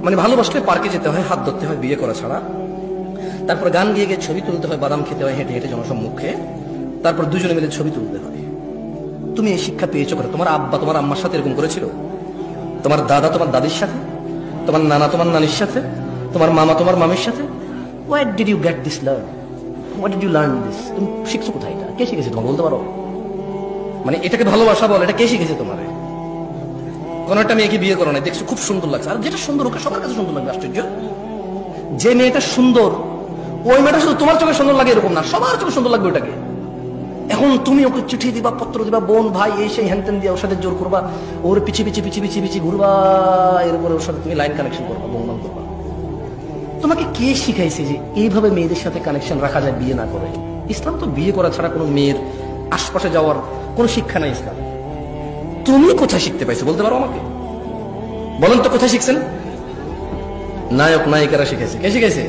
মানে ভালোবাসলে পার্কে যেতে হয়, হাত ধরতে হয়, বিয়ে করা ছাড়া। তারপর গান গিয়ে গিয়ে ছবি তুলতে হয়, বাদাম খেতে হয় হেঁটে হেঁটে জনসম্মুখে। তারপর দুজনে মিলে ছবি তুলতে হয়। তুমি এই শিক্ষা পেয়েছো করে? তোমার আব্বা তোমার আম্মার সাথে এরকম করেছিল? তোমার দাদা তোমার দাদির সাথে? তোমার নানা তোমার নানির সাথে? তোমার মামা তোমার মামির সাথে? Where did you get this love? What did you learn this? তুমি শিখছো কোথায়? এটা কে শিখেছে তোমার বলতে পারো? মানে এটাকে ভালোবাসা বল, এটা কে শিখেছে তোমার? কোন একটা মেয়েকে বিয়ে করো না, দেখছো খুব সুন্দর লাগছে, আর যেটা সুন্দর ওকে সবার কাছে সুন্দর লাগবে। আশ্চর্য, যে মেয়েটা সুন্দর ওই মেয়েটা শুধু তোমার চোখে সুন্দর লাগে এরকম না, সবার চোখে সুন্দর লাগবে ওটাকে। এখন তুমি ওকে চিঠি দিবা, পত্র দিবা, বোন ভাই এই সেই হ্যান ত্যান দিয়ে ওর সাথে জোর করবা, ওর পিছিয়ে পিছিয়ে পিছিয়ে পিছিয়ে পিছিয়ে ঘুরবা, এরপরে ওর সাথে তুমি লাইন কানেকশন করবা, বন্ধন করবা। তোমাকে কে শিখাইছে যে এইভাবে মেয়েদের সাথে কানেকশন রাখা যায় বিয়ে না করে? ইসলাম তো বিয়ে করা ছাড়া কোনো মেয়ের আশপাশে যাওয়ার কোনো শিক্ষা নাই ইসলাম। তুমি কোথায় শিখতে পাইছো বলতে পারো আমাকে? বলেন তো কোথায় শিখছেন? নায়ক নায়িকারা শিখেছে। কে শিখেছে?